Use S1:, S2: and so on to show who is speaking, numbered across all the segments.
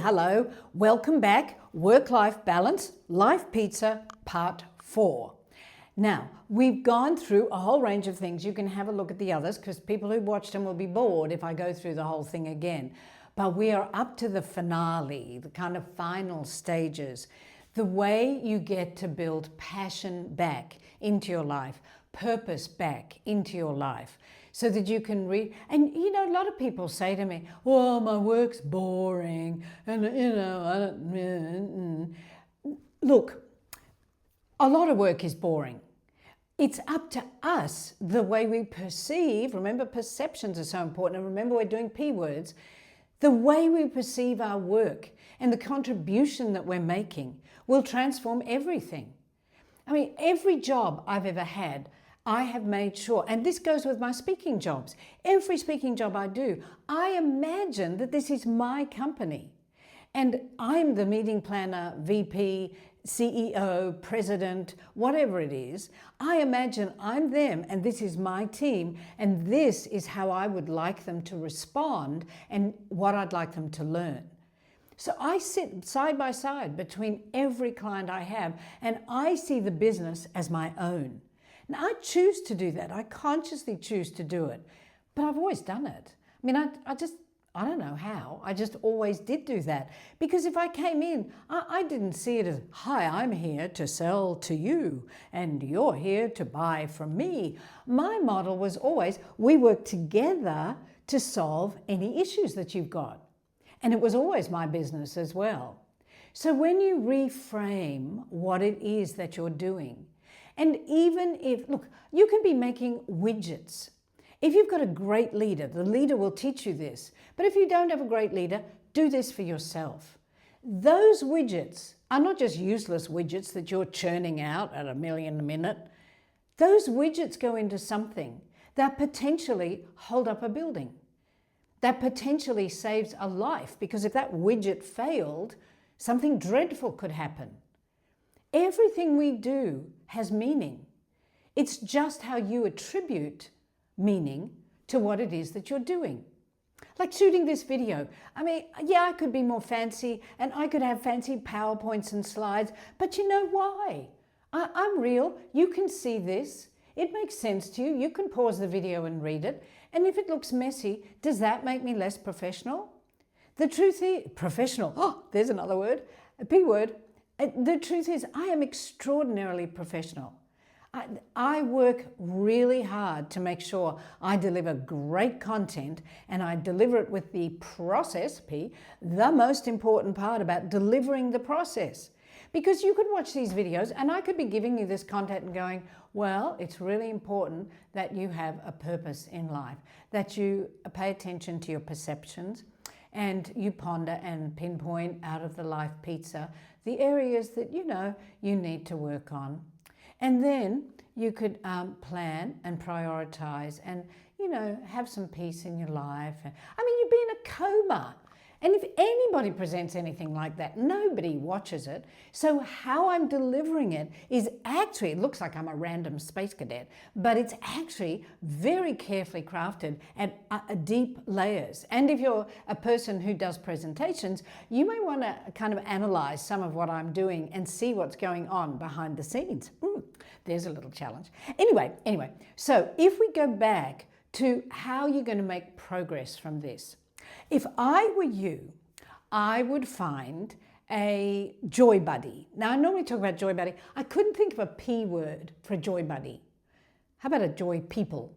S1: hello, welcome back. Work-life balance, life pizza, part 4. Now, we've gone through a whole range of things. You can have a look at the others because people who watched them will be bored if I go through the whole thing again. But we are up to the finale, the kind of final stages. The way you get to build passion back into your life, purpose back into your life, so that you can read. And you know, a lot of people say to me, well, my work's boring, and you know, I don't. Look, a lot of work is boring. It's up to us, the way we perceive. Remember, perceptions are so important. And remember, we're doing P words. The way we perceive our work and the contribution that we're making will transform everything. I mean, every job I've ever had, I have made sure, and this goes with my speaking jobs. Every speaking job I do, I imagine that this is my company. And I'm the meeting planner, VP, CEO, president, whatever it is. I imagine I'm them and this is my team and this is how I would like them to respond and what I'd like them to learn. So I sit side by side between every client I have and I see the business as my own. Now I choose to do that. I consciously choose to do it, but I've always done it. I mean, I don't know how. I just always did do that. Because if I came in, I didn't see it as, hi, I'm here to sell to you and you're here to buy from me. My model was always, we work together to solve any issues that you've got. And it was always my business as well. So when you reframe what it is that you're doing, and even if, look, you can be making widgets. If you've got a great leader, the leader will teach you this. But if you don't have a great leader, do this for yourself. Those widgets are not just useless widgets that you're churning out at 1 million a minute. Those widgets go into something that potentially hold up a building, that potentially saves a life, because if that widget failed, something dreadful could happen. Everything we do has meaning. It's just how you attribute meaning to what it is that you're doing. Like shooting this video. I mean, yeah, I could be more fancy and I could have fancy PowerPoints and slides, but you know why? I'm real. You can see this. It makes sense to you. You can pause the video and read it. And if it looks messy, does that make me less professional? The truth is, professional. Oh, there's another word, a P word. The truth is, I am extraordinarily professional. I work really hard to make sure I deliver great content and I deliver it with the process, P, the most important part about delivering the process. Because you could watch these videos and I could be giving you this content and going, well, it's really important that you have a purpose in life, that you pay attention to your perceptions and you ponder and pinpoint out of the life pizza the areas that you know you need to work on. And then you could plan and prioritize and, you know, have some peace in your life. I mean, you'd be in a coma. And if anybody presents anything like that, nobody watches it. So how I'm delivering it is actually, it looks like I'm a random space cadet, but it's actually very carefully crafted at deep layers. And if you're a person who does presentations, you may want to kind of analyze some of what I'm doing and see what's going on behind the scenes. There's a little challenge. Anyway, so if we go back to how you're going to make progress from this, if I were you, I would find a joy buddy. Now, I normally talk about joy buddy. I couldn't think of a P word for a joy buddy. How about a joy people?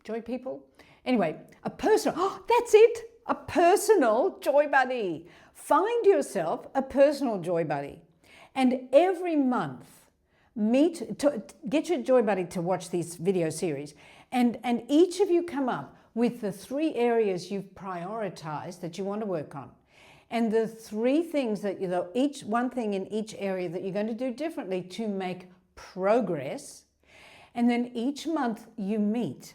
S1: Joy people? Anyway, a personal, that's it, a personal joy buddy. Find yourself a personal joy buddy. And every month, get your joy buddy to watch this video series. And each of you come up with the 3 areas you've prioritized that you want to work on. And the 3 things that, each one thing in each area that you're going to do differently to make progress. And then each month you meet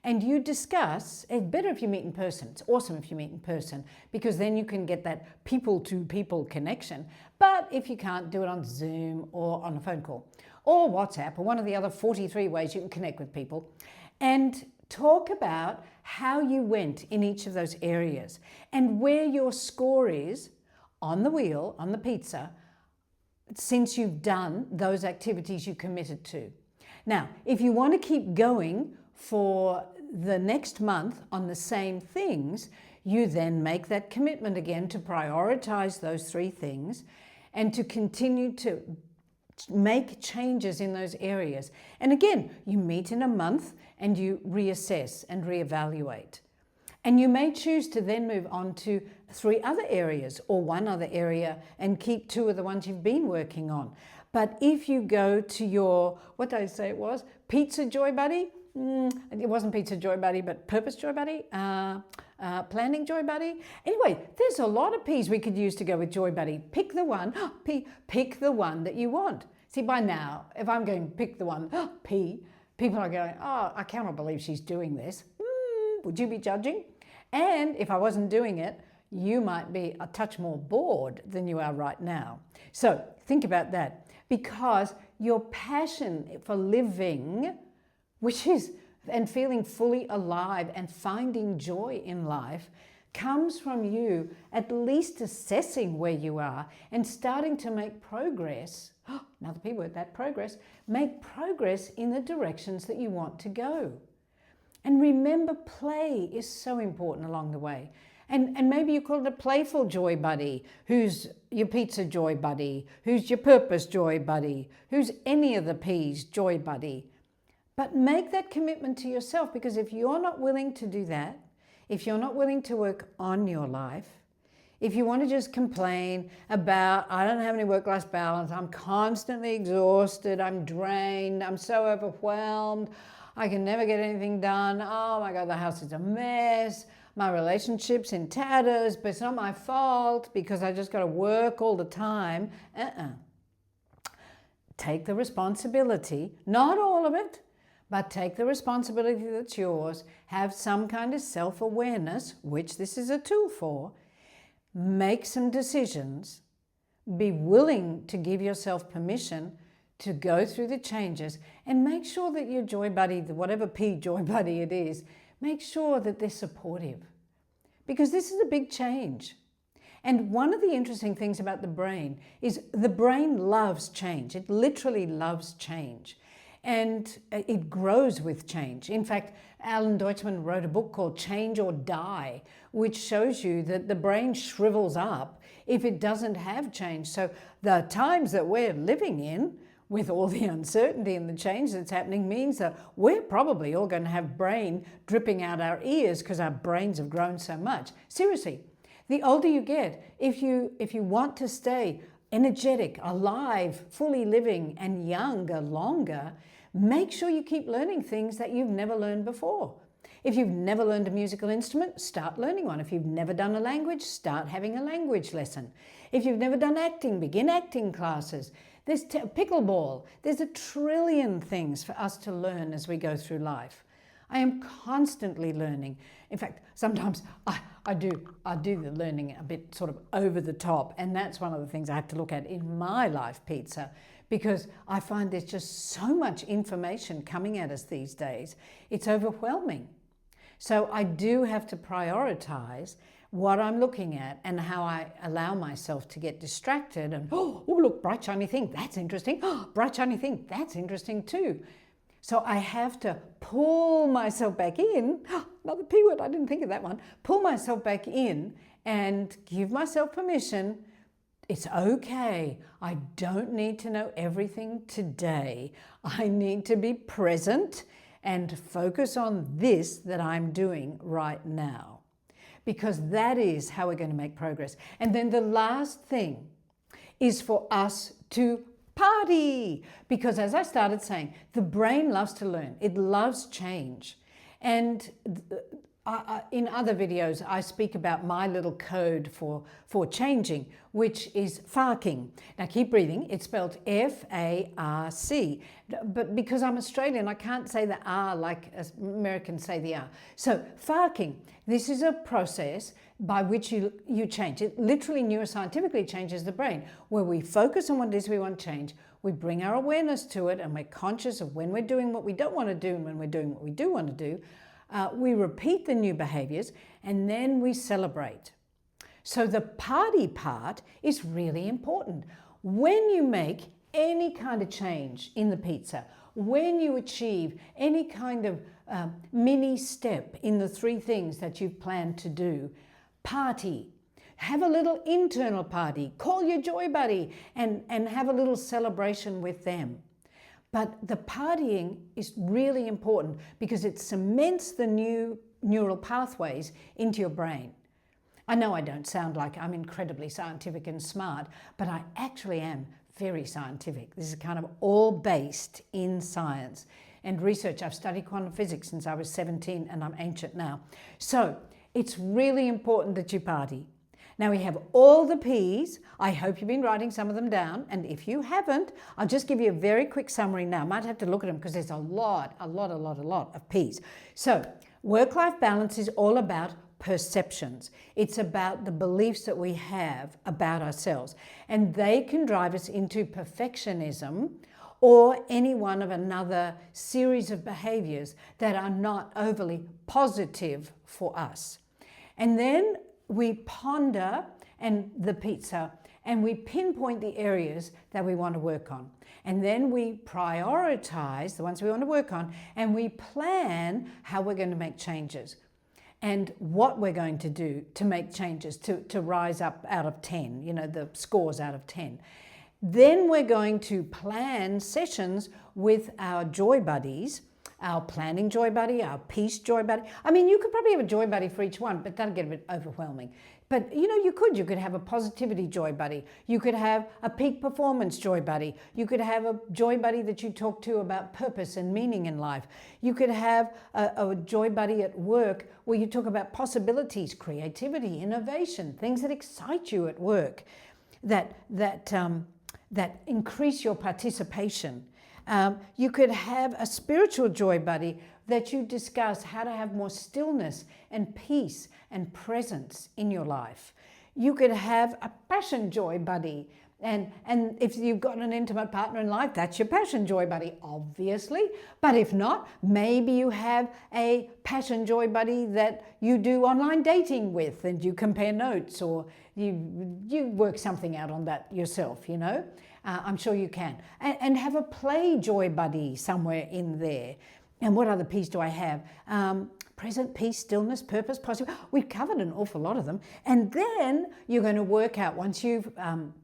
S1: and you discuss. It's better if you meet in person. It's awesome if you meet in person because then you can get that people-to-people connection. But if you can't, do it on Zoom or on a phone call or WhatsApp or one of the other 43 ways you can connect with people. And talk about how you went in each of those areas and where your score is on the wheel, on the pizza, since you've done those activities you committed to. Now, if you want to keep going for the next month on the same things, you then make that commitment again to prioritize those 3 things and to continue to make changes in those areas. And again, you meet in a month and you reassess and reevaluate. And you may choose to then move on to 3 other areas or 1 other area and keep 2 of the ones you've been working on. But if you go to your, what did I say it was? Pizza Joy Buddy? It wasn't Pizza Joy Buddy, but Purpose Joy Buddy? Planning Joy Buddy? Anyway, there's a lot of P's we could use to go with Joy Buddy. Pick the one, pick the one that you want. See, by now, if I'm going pick the one, P, people are going, oh, I cannot believe she's doing this. Would you be judging? And if I wasn't doing it, you might be a touch more bored than you are right now. So think about that, because your passion for living, which is, and feeling fully alive and finding joy in life, comes from you at least assessing where you are and starting to make progress. Another P word, that progress. Make progress in the directions that you want to go. And remember, play is so important along the way. And maybe you call it a playful joy buddy, who's your pizza joy buddy, who's your purpose joy buddy, who's any of the P's joy buddy. But make that commitment to yourself, because if you're not willing to do that, if you're not willing to work on your life, if you want to just complain about, I don't have any work-life balance, I'm constantly exhausted, I'm drained, I'm so overwhelmed, I can never get anything done, oh my God, the house is a mess, my relationship's in tatters, but it's not my fault because I just got to work all the time. Take the responsibility, not all of it, but take the responsibility that's yours, have some kind of self-awareness, which this is a tool for, make some decisions, be willing to give yourself permission to go through the changes, and make sure that your joy buddy, whatever P joy buddy it is, make sure that they're supportive, because this is a big change. And one of the interesting things about the brain is the brain loves change. It literally loves change. And it grows with change. In fact, Alan Deutschman wrote a book called Change or Die, which shows you that the brain shrivels up if it doesn't have change. So the times that we're living in, with all the uncertainty and the change that's happening, means that we're probably all going to have brain dripping out our ears because our brains have grown so much. Seriously, the older you get, if you want to stay energetic, alive, fully living, and younger longer, make sure you keep learning things that you've never learned before. If you've never learned a musical instrument, start learning one. If you've never done a language, start having a language lesson. If you've never done acting, begin acting classes. There's pickleball. There's a trillion things for us to learn as we go through life. I am constantly learning. In fact, sometimes I do the learning a bit sort of over the top, and that's one of the things I have to look at in my life, pizza, because I find there's just so much information coming at us these days. It's overwhelming. So I do have to prioritize what I'm looking at and how I allow myself to get distracted and, oh look, bright shiny thing, that's interesting. Oh, bright shiny thing, that's interesting too. So I have to pull myself back in, another P word, I didn't think of that one, pull myself back in and give myself permission. It's okay. I don't need to know everything today. I need to be present and focus on this that I'm doing right now, because that is how we're going to make progress. And then the last thing is for us to party, because as I started saying, the brain loves to learn. It loves change. And in other videos, I speak about my little code for changing, which is farking. Now keep breathing. It's spelled F-A-R-C. But because I'm Australian, I can't say the R like Americans say the R. So farking, this is a process by which you change. It literally neuroscientifically changes the brain, where we focus on what it is we want to change. We bring our awareness to it, and we're conscious of when we're doing what we don't want to do and when we're doing what we do want to do. We repeat the new behaviors, and then we celebrate. So the party part is really important. When you make any kind of change in the pizza, when you achieve any kind of mini step in the 3 things that you've planned to do, party. Have a little internal party. Call your joy buddy and have a little celebration with them. But the partying is really important because it cements the new neural pathways into your brain. I know I don't sound like I'm incredibly scientific and smart, but I actually am very scientific. This is kind of all based in science and research. I've studied quantum physics since I was 17 and I'm ancient now. So it's really important that you party. Now we have all the P's. I hope you've been writing some of them down. And if you haven't, I'll just give you a very quick summary now. I might have to look at them because there's a lot of P's. So work-life balance is all about perceptions. It's about the beliefs that we have about ourselves. And they can drive us into perfectionism or any one of another series of behaviors that are not overly positive for us. And then we ponder the pizza and we pinpoint the areas that we want to work on. And then we prioritize the ones we want to work on and we plan how we're going to make changes and what we're going to do to make changes to rise up out of 10, you know, the scores out of 10. Then we're going to plan sessions with our joy buddies, our planning joy buddy, our peace joy buddy. I mean, you could probably have a joy buddy for each one, but that'll get a bit overwhelming. But you know, you could have a positivity joy buddy. You could have a peak performance joy buddy. You could have a joy buddy that you talk to about purpose and meaning in life. You could have a joy buddy at work where you talk about possibilities, creativity, innovation, things that excite you at work, that increase your participation. You could have a spiritual joy buddy that you discuss how to have more stillness and peace and presence in your life. You could have a passion joy buddy. And if you've got an intimate partner in life, that's your passion joy buddy, obviously. But if not, maybe you have a passion joy buddy that you do online dating with and you compare notes or you work something out on that yourself, you know. I'm sure you can. And have a play joy buddy somewhere in there. And what other P's do I have? Present, peace, stillness, purpose, positive. We've covered an awful lot of them. And then you're going to work out, once you've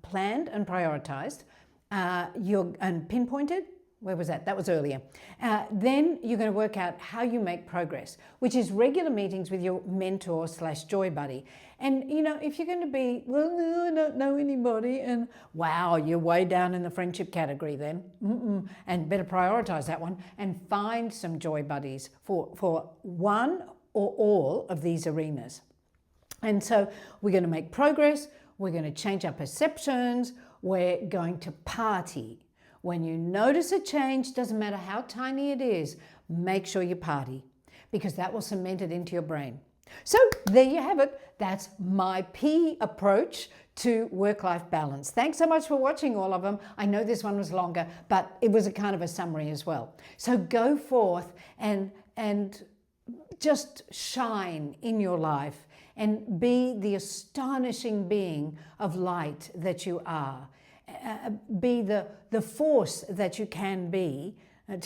S1: planned and prioritized, and pinpointed, where was that? That was earlier. Then you're going to work out how you make progress, which is regular meetings with your mentor / joy buddy. And, you know, if you're going to be, well, no, I don't know anybody, and wow, you're way down in the friendship category then, and better prioritize that one and find some joy buddies for one or all of these arenas. And so we're going to make progress, we're going to change our perceptions, we're going to party. When you notice a change, doesn't matter how tiny it is, make sure you party because that will cement it into your brain. So there you have it. That's my P approach to work-life balance. Thanks so much for watching all of them. I know this one was longer, but it was a kind of a summary as well. So go forth and just shine in your life and be the astonishing being of light that you are. Be the force that you can be.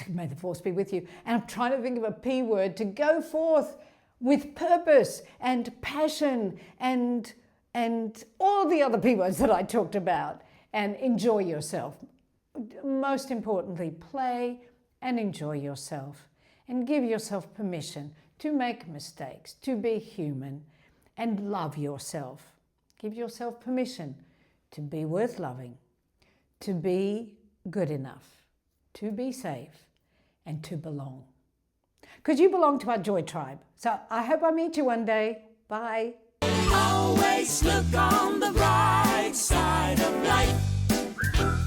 S1: May the force be with you. And I'm trying to think of a P word, to go forth with purpose and passion and all the other P words that I talked about, and enjoy yourself. Most importantly, play and enjoy yourself and give yourself permission to make mistakes, to be human, and love yourself. Give yourself permission to be worth loving, to be good enough, to be safe, and to belong. Because you belong to our joy tribe. So I hope I meet you one day. Bye.
S2: Always look on the bright side of life.